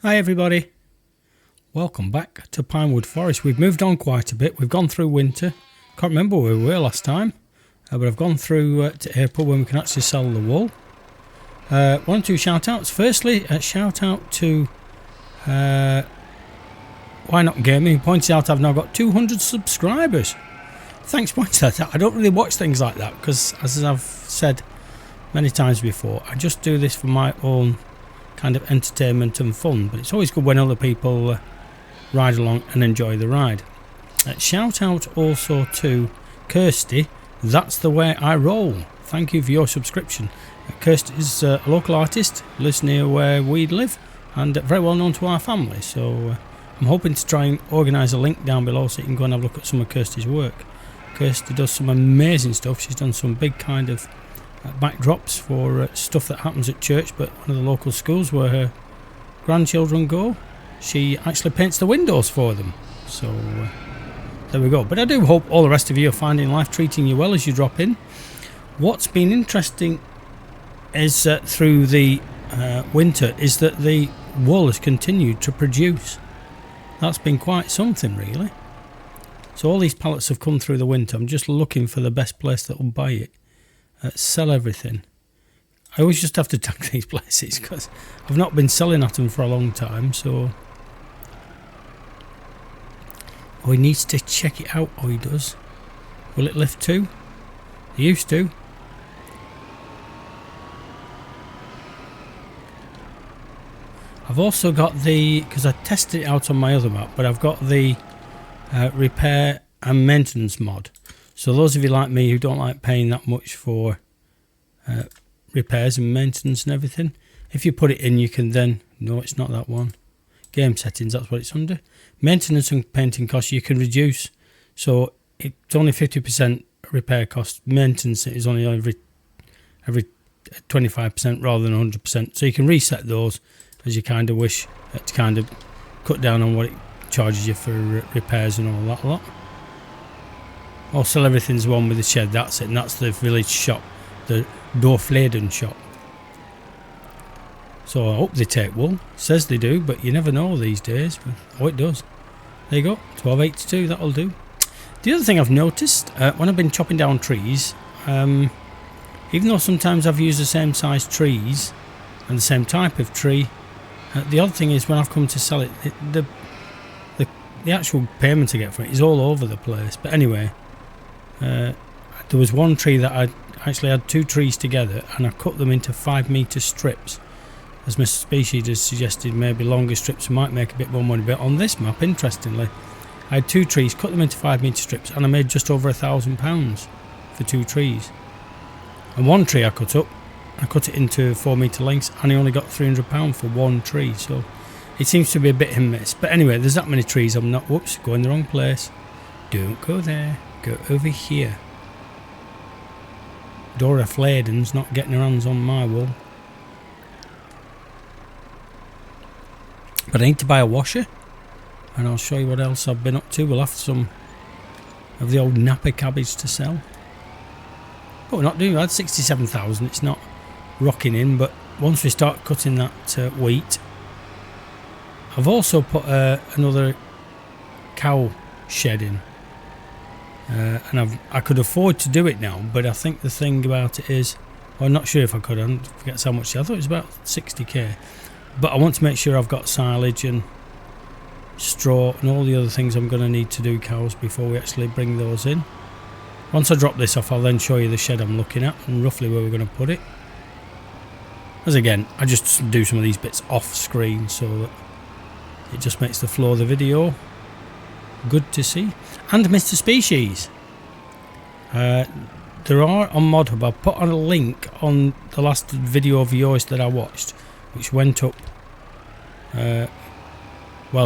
Hi everybody, welcome back to Pinewood Forest. We've moved on quite a bit. We've gone through winter. Can't remember where we were last time, but I've gone through to April when we can actually sell the wool. One or two shout outs. Firstly, a shout out to Why Not Gaming, who pointed out I've now got 200 subscribers. Thanks for pointing that out. I don't really watch things like that because, as I've said many times before, I just do this for my own kind of entertainment and fun, but it's always good when other people ride along and enjoy the ride. Shout out also to Kirsty, That's the Way I Roll. Thank you for your subscription. Kirsty is a local artist, lives near where we live, and very well known to our family, so I'm hoping to try and organise a link down below so you can go and have a look at some of Kirsty's work. Kirsty does some amazing stuff. She's done some big kind of backdrops for stuff that happens at church, but one of the local schools where her grandchildren go, she actually paints the windows for them. So there we go. But I do hope all the rest of you are finding life treating you well as you drop in. What's been interesting is through the winter is that the wool has continued to produce. That's been quite something, really. So all these pallets have come through the winter. I'm just looking for the best place that will buy it. Sell everything. I always just have to tag these places because I've not been selling at them for a long time, so he needs to check it out. He does. Will it lift too? It used to. I've also got the, because I tested it out on my other map, but I've got the repair and maintenance mod. So those of you like me who don't like paying that much for repairs and maintenance and everything, if you put it in, you can then, no, it's not that one, game settings, that's what it's under. Maintenance and painting costs you can reduce, so it's only 50% repair cost. Maintenance is only every 25% rather than 100%, so you can reset those as you kind of wish to kind of cut down on what it charges you for repairs and all that lot. Also, everything's one with the shed, that's it, and that's the village shop, the Dorfleden shop. So I hope they take wool. Says they do, but you never know these days. Oh, it does. There you go, 12.82, that'll do. The other thing I've noticed when I've been chopping down trees, even though sometimes I've used the same size trees and the same type of tree, the other thing is when I've come to sell it, the actual payment I get for it is all over the place. But anyway, there was one tree that I actually had two trees together and I cut them into 5-metre strips. As Mr. Species has suggested, maybe longer strips might make a bit more money, but on this map, interestingly, I had two trees, cut them into 5-metre strips, and I made just over £1,000 for two trees. And one tree I cut it into 4-metre lengths, and I only got £300 for one tree, so it seems to be a bit hit and miss. But anyway, there's that many trees, I'm not, whoops, go in the wrong place. Don't go there, go over here. Dora Fladen's not getting her hands on my wool. But I need to buy a washer, and I'll show you what else I've been up to. We'll have some of the old Napa cabbage to sell. But we're not doing that. 67,000. It's not rocking in, but once we start cutting that wheat, I've also put another cow shed in. And I could afford to do it now, but I think the thing about it is, well, I'm not sure if I could, I forget how much, I thought it was about 60k, but I want to make sure I've got silage and straw and all the other things I'm going to need to do cows before we actually bring those in. Once I drop this off, I'll then show you the shed I'm looking at and roughly where we're going to put it. As again, I just do some of these bits off screen so that it just makes the flow of the video good to see. And Mr. Species, there are on ModHub, I've put on a link on the last video of yours that I watched, which went up, well,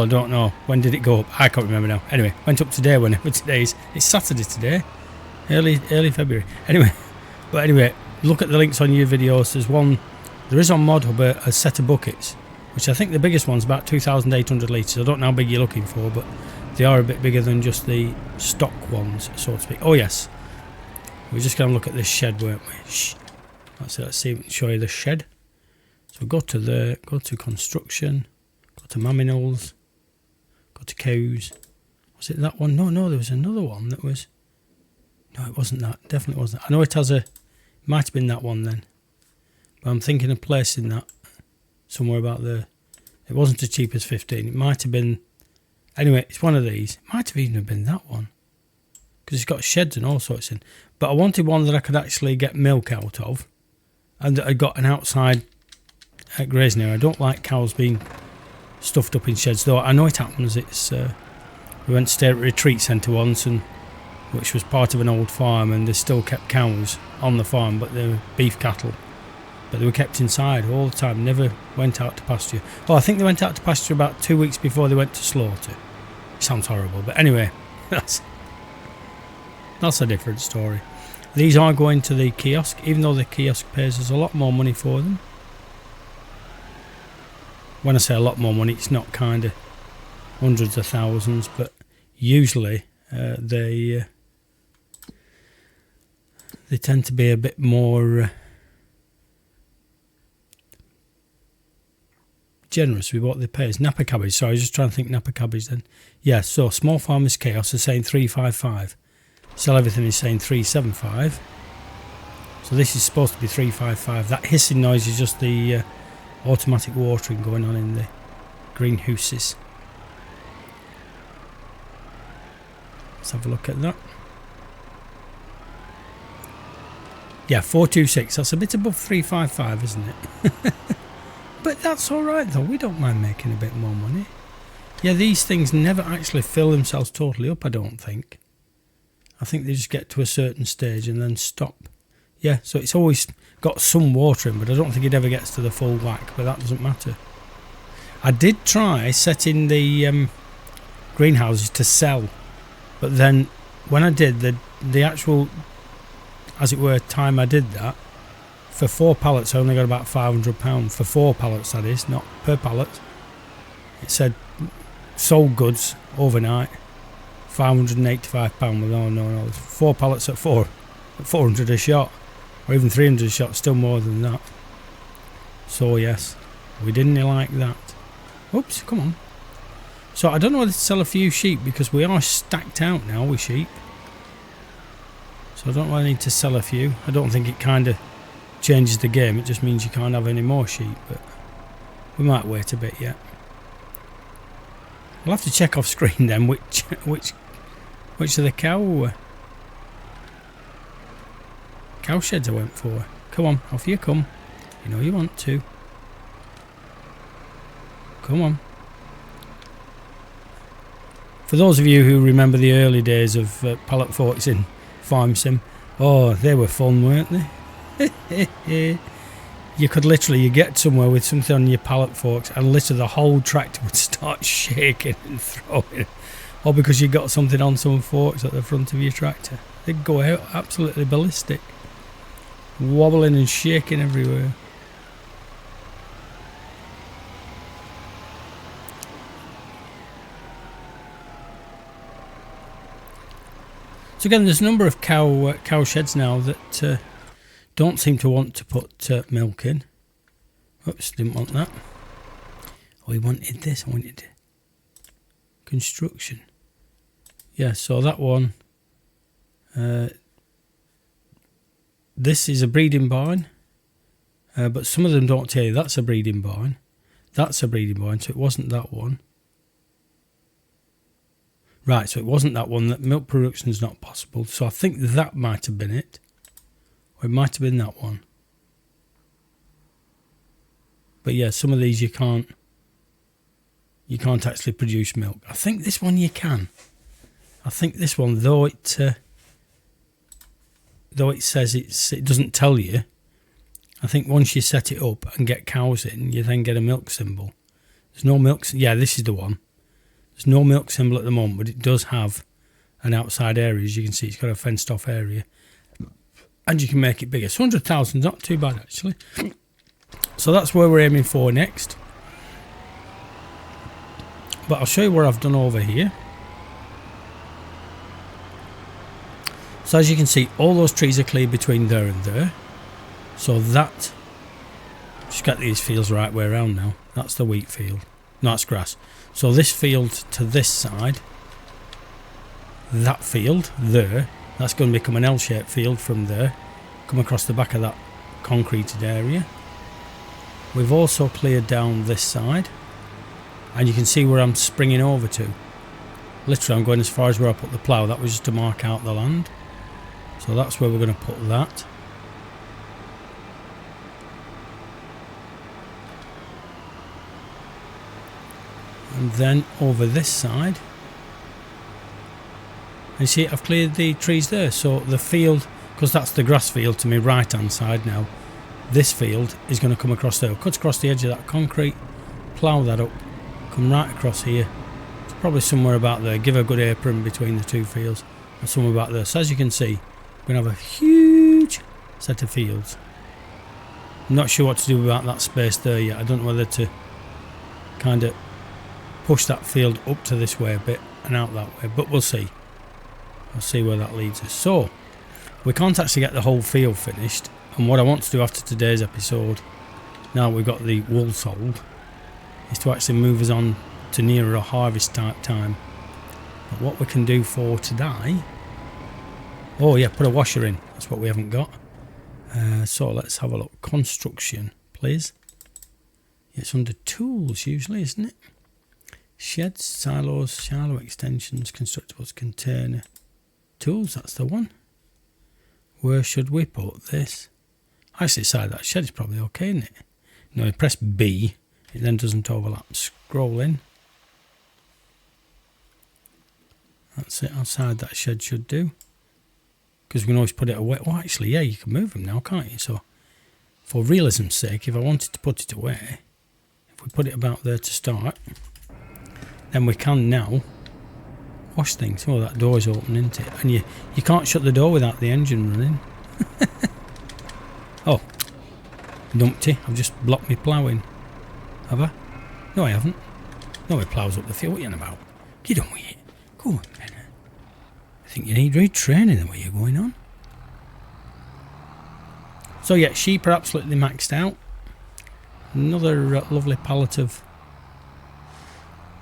I don't know, when did it go up? I can't remember now. Anyway, went up today, whenever today is. It's Saturday today, early February. Anyway, look at the links on your videos. There's one, there is on ModHub a set of buckets, which I think the biggest one's about 2,800 litres. I don't know how big you're looking for, but they are a bit bigger than just the stock ones, so to speak. Oh yes, we're just going to look at this shed, weren't we? Shh. Let's see, show you the shed. So go to construction, Go to Maminals. Go to cows. Was it that one? No, there was another one that was... No, it wasn't that. Definitely wasn't. I know it has a... It might have been that one then. But I'm thinking of placing that somewhere about there. It wasn't as cheap as 15. It might have been... Anyway, it's one of these. It might have even been that one. Because it's got sheds and all sorts in. But I wanted one that I could actually get milk out of. And that I got an outside grazing area. I don't like cows being stuffed up in sheds, though I know it happens. It's we went to stay at a retreat centre once, and which was part of an old farm, and they still kept cows on the farm, but they were beef cattle. But they were kept inside all the time, never went out to pasture. Oh, I think they went out to pasture about 2 weeks before they went to slaughter. Sounds horrible, but anyway, that's a different story. These are going to the kiosk, even though the kiosk pays us a lot more money for them. When I say a lot more money, it's not kind of hundreds of thousands, but usually they tend to be a bit more generous with what they pay. It's Napa cabbage. Sorry, I was just trying to think Napa cabbage then. Yeah, so Small Farmers Chaos are saying 355. Sell Everything is saying 375. So this is supposed to be 355. That hissing noise is just the automatic watering going on in the greenhouses. Let's have a look at that. Yeah, 426. That's a bit above 355, isn't it? But that's alright though. We don't mind making a bit more money. Yeah, these things never actually fill themselves totally up, I don't think. I think they just get to a certain stage and then stop. Yeah, so it's always got some water in, but I don't think it ever gets to the full whack, but that doesn't matter. I did try setting the greenhouses to sell, but then when I did, the actual, as it were, time I did that, for 4 pallets I only got about £500. For 4 pallets, that is, not per pallet. It said sold goods overnight, £585. Well, no, 4 pallets at 400 a shot, or even 300 a shot, still more than that. So yes, we didn't like that. Oops, come on. So I don't know whether to sell a few sheep, because we are stacked out now with sheep. So I don't know whether I need to sell a few. I don't think it kind of changes the game. It just means you can't have any more sheep, but we might wait a bit yet. I'll have to check off screen then which of the cow sheds I went for. Come on, off you come. You know you want to. Come on. For those of you who remember the early days of pallet forks in Farm Sim, oh, they were fun, weren't they? You could literally, you get somewhere with something on your pallet forks and literally the whole tractor would start shaking and throwing. Or because you got something on some forks at the front of your tractor. They'd go out absolutely ballistic. Wobbling and shaking everywhere. So again, there's a number of cow sheds now that don't seem to want to put milk in. Oops, didn't want that. Oh, he wanted this. I wanted construction. Yeah, so that one. This is a breeding barn, but some of them don't tell you that's a breeding barn. That's a breeding barn, so it wasn't that one. Right, so it wasn't that one. That milk production is not possible. So I think that might have been it. Or it might have been that one. But yeah, some of these you can't actually produce milk. I think this one you can. I think this one, though it says it doesn't tell you, I think once you set it up and get cows in, you then get a milk symbol. There's no milk. Yeah, this is the one. There's no milk symbol at the moment, but it does have an outside area. As you can see, it's got a fenced off area. And you can make it bigger. So 100,000 is not too bad, actually. So that's where we're aiming for next. But I'll show you where I've done over here. So as you can see, all those trees are cleared between there and there. So that, just get these fields the right way around now. That's the wheat field. No, that's grass. So this field to this side, that field there, that's going to become an L-shaped field from there, come across the back of that concreted area. We've also cleared down this side, and you can see where I'm springing over to. Literally I'm going as far as where I put the plough. That was just to mark out the land. So that's where we're going to put that. And then over this side, you see I've cleared the trees there, so the field, because that's the grass field to my right hand side now, this field is going to come across there, cuts across the edge of that concrete, plough that up, come right across here. It's probably somewhere about there, give a good apron between the two fields, and somewhere about there. So as you can see, we're going to have a huge set of fields. I'm not sure what to do about that space there yet. I don't know whether to kind of push that field up to this way a bit and out that way, but we'll see. We'll see where that leads us. So we can't actually get the whole field finished, and what I want to do after today's episode, now we've got the wool sold, is to actually move us on to nearer a harvest type time. But what we can do for today, oh yeah, put a washer in, that's what we haven't got. So let's have a look. Construction, please. It's under tools usually, isn't it? Sheds, silos, shallow extensions, constructibles, container. Tools, that's the one. Where should we put this? I actually decided that shed is probably okay, isn't it? No, you press B, it then doesn't overlap. Scroll in. That's it, outside that shed should do. Because we can always put it away. Oh, actually, yeah, you can move them now, can't you? So, for realism's sake, if I wanted to put it away, if we put it about there to start, then we can now wash things. Oh, that door's open, isn't it? And you can't shut the door without the engine running. Oh, numpty, I've just blocked me ploughing. Have I? No, I haven't. No, my plough's up the field. What are you on about? Get on with it. Go on, Benner. I think you need retraining the way you're going on. So yeah, sheep are absolutely maxed out. Another lovely pallet of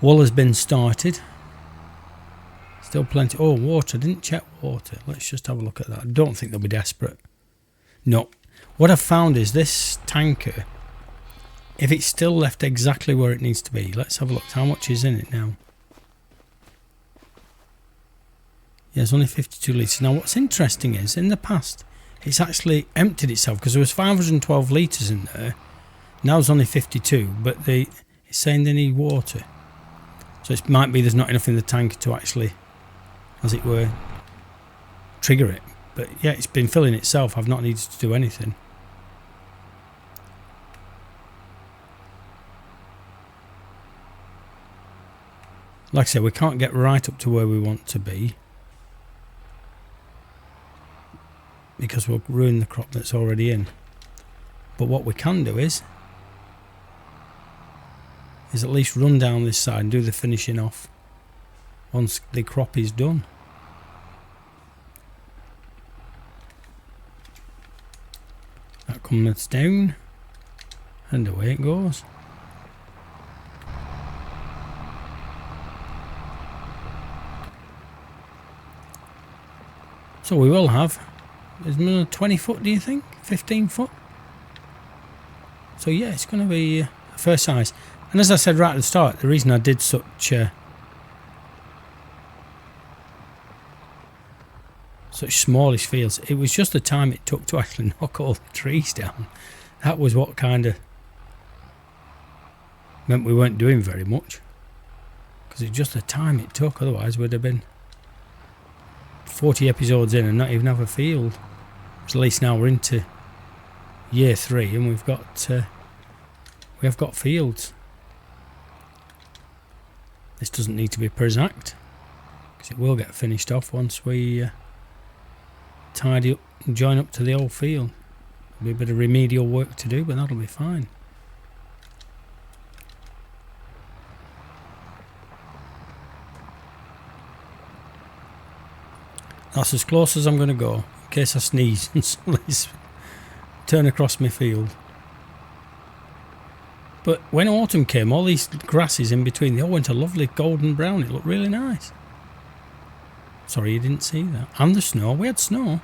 wool has been started. Still plenty. Oh, water. Didn't check water. Let's just have a look at that. I don't think they'll be desperate. No. What I've found is this tanker, if it's still left exactly where it needs to be, let's have a look. How much is in it now? Yeah, it's only 52 litres. Now, what's interesting is, in the past, it's actually emptied itself because there was 512 litres in there. Now it's only 52, but it's saying they need water. So it might be there's not enough in the tank to actually, as it were, trigger it. But yeah, it's been filling itself. I've not needed to do anything. Like I said, we can't get right up to where we want to be, because we'll ruin the crop that's already in. But what we can do is at least run down this side and do the finishing off once the crop is done. That comes down and away it goes. So we will have, is another 20 foot, do you think? 15 foot? So yeah, it's going to be a fair size. And as I said right at the start, the reason I did such smallish fields, it was just the time it took to actually knock all the trees down. That was what kind of meant we weren't doing very much, because it's just the time it took. Otherwise we'd have been 40 episodes in and not even have a field. So at least now we're into year 3 and we have got fields. This doesn't need to be exact, because it will get finished off once we tidy up and join up to the old field. There'll be a bit of remedial work to do, but that'll be fine. That's as close as I'm going to go, in case I sneeze and somebody's turn across my field. But when autumn came, all these grasses in between, they all went a lovely golden brown. It looked really nice. Sorry you didn't see that. And the snow. We had snow.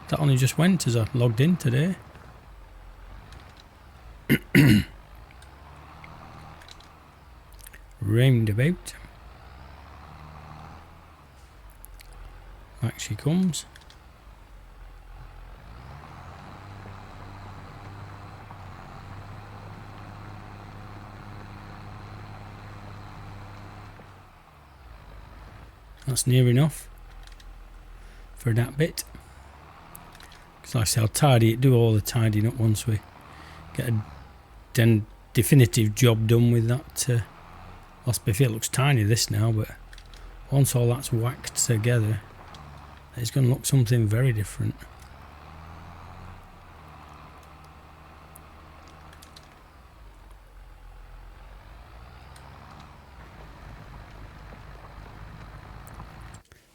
That only just went as I logged in today. Roundabout. Back she comes. That's near enough for that bit. Because like I say, I'll tidy it, do all the tidying up once we get a definitive job done with that last bit. It looks tiny this now, but once all that's whacked together, it's going to look something very different.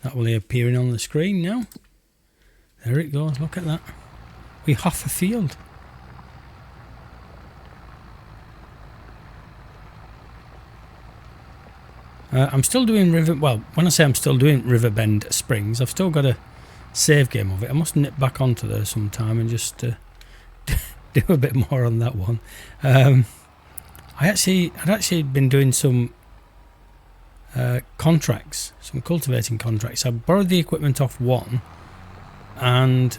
That will be appearing on the screen now. There it goes, look at that. We half a field. I'm still doing well, when I say I'm still doing Riverbend Springs, I've still got a save game of it. I must nip back onto there sometime and just do a bit more on that one. I'd actually been doing some contracts, some cultivating contracts. I borrowed the equipment off one and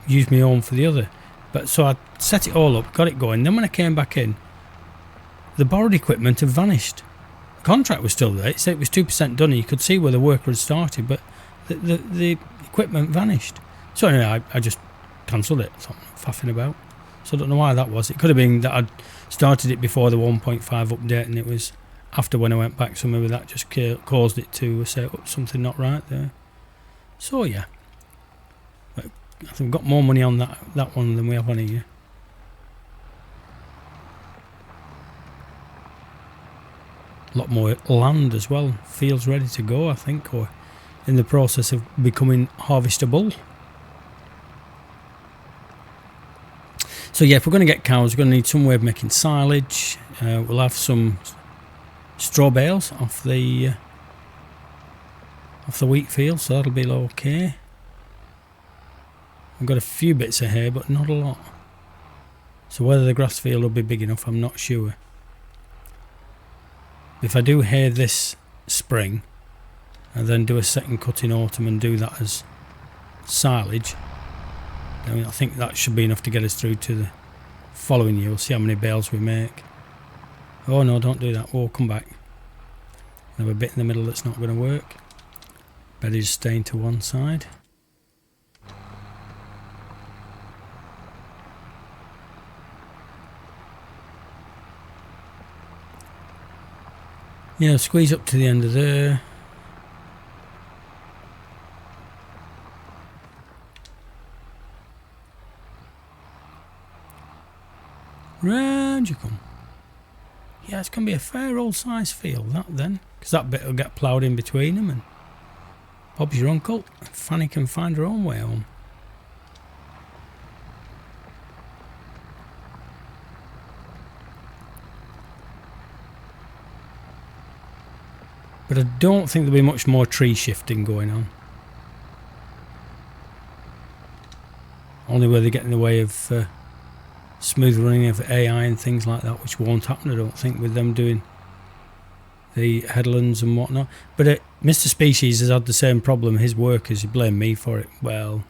used my own for the other. But so I set it all up, got it going. Then when I came back in, the borrowed equipment had vanished. The contract was still there. It said it was 2% done, and you could see where the worker had started, but the equipment vanished. So anyway, I just cancelled it. So I'm not faffing about. So I don't know why that was. It could have been that I'd started it before the 1.5 update, and it was after when I went back, so maybe that just caused it to set up something not right there. So yeah, but I think we've got more money on that one than we have on here. A lot more land as well. Fields ready to go, I think, or in the process of becoming harvestable. So yeah, if we're going to get cows, we're going to need some way of making silage. We'll have some straw bales off the wheat field, so that'll be okay. I've got a few bits of hay, but not a lot. So whether the grass field will be big enough, I'm not sure. If I do hay this spring and then do a second cut in autumn and do that as silage, then I think that should be enough to get us through to the following year. We'll see how many bales we make. Oh no, don't do that. Oh, come back. Have a bit in the middle that's not going to work. Better just staying to one side. Yeah, squeeze up to the end of there. Round you come. Yeah, it's going to be a fair old size field, that then. Because that bit will get ploughed in between them, and Bob's your uncle. Fanny can find her own way home. But I don't think there'll be much more tree shifting going on. Only where they get in the way of smooth running of AI and things like that, which won't happen, I don't think, with them doing the headlands and whatnot. But Mr. Species has had the same problem. His workers, he blamed me for it. Well,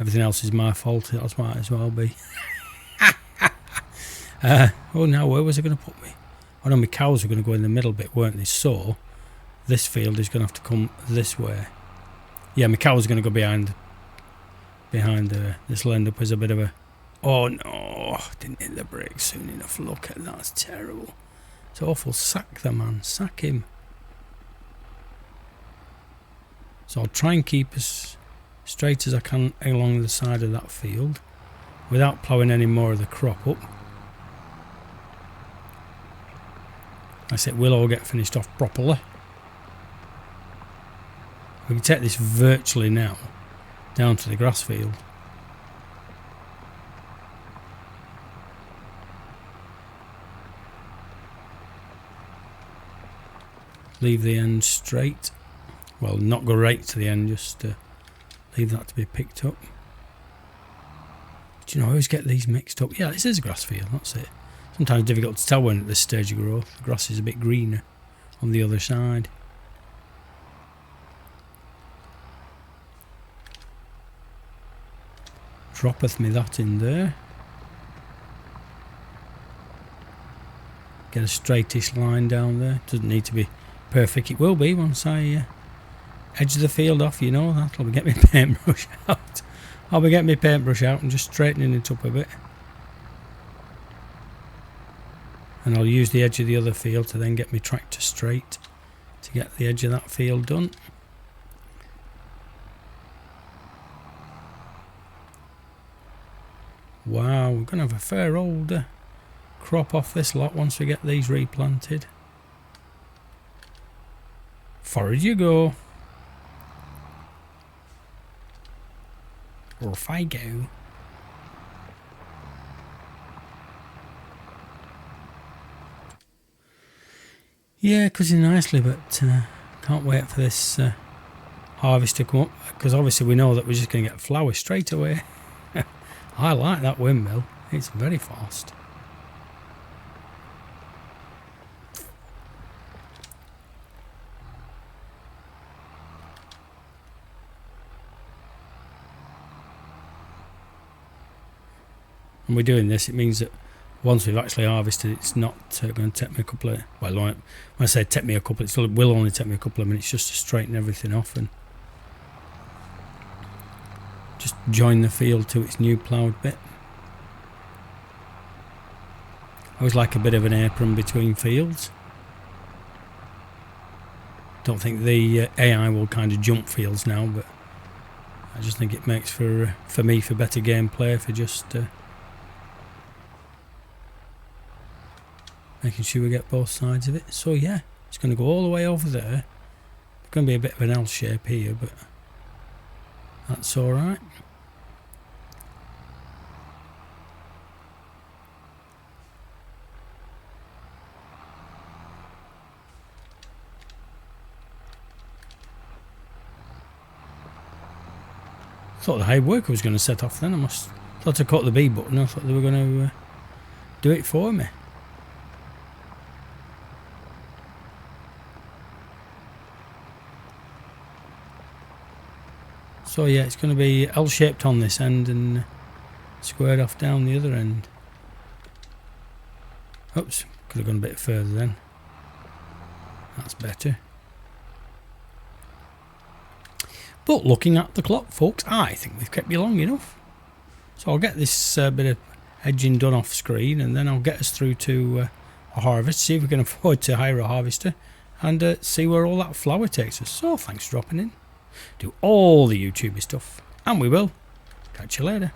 everything else is my fault. That might as well be. Oh, now where was I going to put me? Oh no, my cows were going to go in the middle bit, weren't they? So this field is going to have to come this way. Yeah, my cows are going to go behind there. This will end up as a bit of a... Oh no, didn't hit the brake soon enough. Look at that, that's terrible. It's awful. Sack the man, sack him. So I'll try and keep as straight as I can along the side of that field without ploughing any more of the crop up. I said we'll all get finished off properly. We can take this virtually now down to the grass field. leave the end straight. Well, not go right to the end, just leave that to be picked up. Do you know, I always get these mixed up. Yeah, this is a grass field, that's it. Sometimes difficult to tell when at this stage of growth. The grass is a bit greener on the other side. Droppeth me that in there. Get a straightish line down there. Doesn't need to be perfect. It will be once I edge the field off, you know that. I'll be getting my paintbrush out. I'll be getting my paintbrush out and just straightening it up a bit. And I'll use the edge of the other field to then get my tractor straight to get the edge of that field done. Wow, we're going to have a fair old crop off this lot once we get these replanted. Forward you go. Off I go. Yeah, cutting nicely, but can't wait for this harvest to come up, because obviously we know that we're just going to get flowers straight away. I like that windmill, it's very fast. And we're doing this, it means that once we've actually harvested, it's not going to take me a couple of, well, when I say take me a couple, it will only take me a couple of minutes just to straighten everything off and just join the field to its new ploughed bit. I always like a bit of an apron between fields. Don't think the AI will kind of jump fields now, but I just think it makes for me for better gameplay, for just making sure we get both sides of it. So yeah, it's going to go all the way over there. It's going to be a bit of an L shape here, but that's alright. Thought the hay worker was going to set off then. I thought I caught the B button. I thought they were going to do it for me. So yeah, it's going to be L-shaped on this end and squared off down the other end. Oops, could have gone a bit further then. That's better. But looking at the clock, folks, I think we've kept you long enough. So I'll get this bit of edging done off screen, and then I'll get us through to a harvest, see if we can afford to hire a harvester, and see where all that flour takes us. So thanks for dropping in. Do all the YouTubey stuff, and we will catch you later.